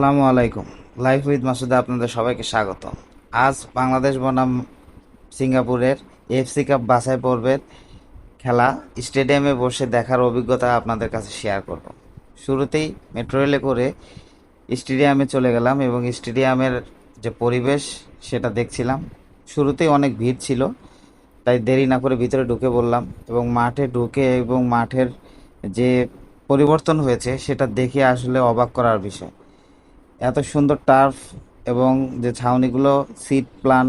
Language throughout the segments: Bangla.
আসসালামু আলাইকুম। লাইফ উইথ মাসুদে আপনাদের সবাইকে স্বাগত। আজ বাংলাদেশ বনাম সিঙ্গাপুরের এফসি কাপ বাছাই পর্বের খেলা স্টেডিয়ামে বসে দেখার অভিজ্ঞতা আপনাদের কাছে শেয়ার করব। শুরুতেই মেট্রো রেলে করে স্টেডিয়ামে চলে গেলাম এবং স্টেডিয়ামের যে পরিবেশ সেটা দেখছিলাম। শুরুতেই অনেক ভিড় ছিল, তাই দেরি না করে ভিতরে ঢুকে বললাম এবং মাঠে ঢুকে এবং মাঠের যে পরিবর্তন হয়েছে সেটা দেখে আসলে অবাক করার বিষয়। এত সুন্দর টার্ফ এবং যে ছাউনিগুলো, সিট প্ল্যান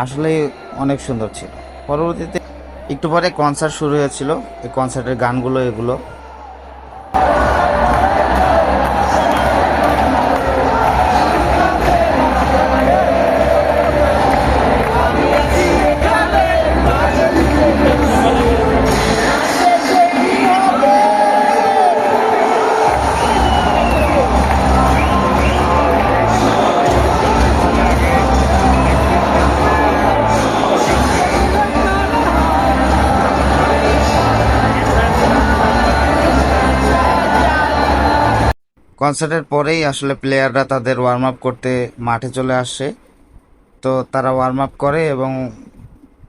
আসলেই অনেক সুন্দর ছিল। পরবর্তীতে একটু পরে কনসার্ট শুরু হয়েছিল। এই কনসার্টের গানগুলো এগুলো। কনসার্টের পরেই আসলে প্লেয়াররা তাদের ওয়ার্ম আপ করতে মাঠে চলে আসে। তো তারা ওয়ার্ম আপ করে এবং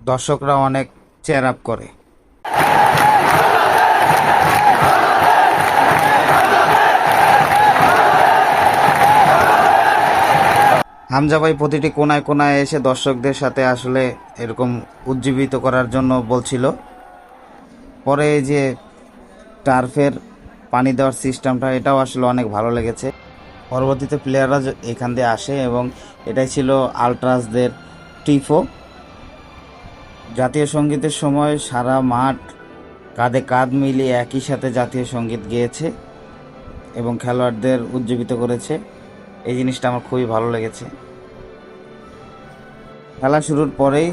দর্শকরা অনেক চেয়ার আপ করে। হামজা ভাই প্রতিটি কোনায় কোনায় এসে দর্শকদের সাথে আসলে এরকম উজ্জীবিত করার জন্য বলছিল। পরে এই যে টার্ফের পানি দেওয়ার সিস্টেমটা, এটাও আসলে অনেক ভালো লেগেছে। পরবর্তীতে প্লেয়াররা এখান দিয়ে আসে এবং এটাই ছিল আলট্রাসদের টিফো। জাতীয় সঙ্গীতের সময় সারা মাঠ কাঁধে কাঁধ মিলিয়ে একই সাথে জাতীয় সঙ্গীত গেয়েছে এবং খেলোয়াড়দের উজ্জীবিত করেছে। এই জিনিসটা আমার খুবই ভালো লেগেছে। খেলা শুরুর পরেই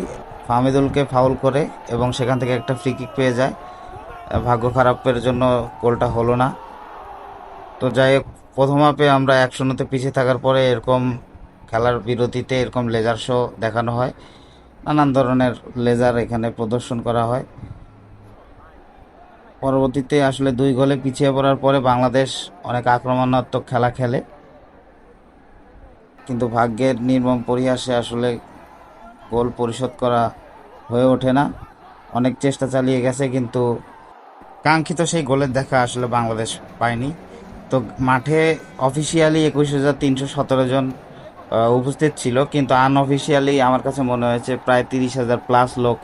ফাহমিদুলকে ফাউল করে এবং সেখান থেকে একটা ফ্রি কিক পেয়ে যায়। ভাগ্য খারাপের জন্য গোলটা হলো না। তো যাই হোক, প্রথম হাফে আমরা 1-0 পিছিয়ে থাকার পরে এরকম খেলার বিরতিতে এরকম লেজার শো দেখানো হয়। নানান ধরনের লেজার এখানে প্রদর্শন করা হয়। পরবর্তীতে আসলে 2 গোলে পিছিয়ে পড়ার পরে বাংলাদেশ অনেক আক্রমণাত্মক খেলা খেলে, কিন্তু ভাগ্যের নির্মম পরিহাসে আসলে গোল পরিশোধ করা হয়ে ওঠে না। অনেক চেষ্টা চালিয়ে গেছে, কিন্তু কাঙ্ক্ষিত সেই গোলের দেখা আসলে বাংলাদেশ পায়নি। তো মাঠে অফিসিয়ালি 21,317 জন উপস্থিত ছিল, কিন্তু আনঅফিসিয়ালি আমার কাছে মনে হয়েছে প্রায় 30,000 প্লাস লোক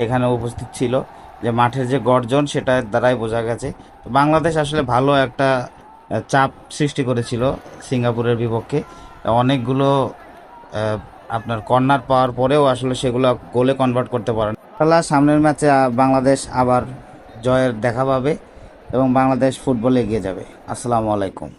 এখানে উপস্থিত ছিল। যে মাঠের যে গর্জন সেটা দ্বারাই বোঝা গেছে। তো বাংলাদেশ আসলে ভালো একটা চাপ সৃষ্টি করেছিল সিঙ্গাপুরের বিপক্ষে। অনেকগুলো আপনার কর্নার পাওয়ার পরেও আসলে সেগুলো গোলে কনভার্ট করতে পারেন। খেলা সামনের ম্যাচে বাংলাদেশ আবার জয়ের দেখা পাবে এবং বাংলাদেশ ফুটবলে এগিয়ে যাবে। আসসালামু আলাইকুম।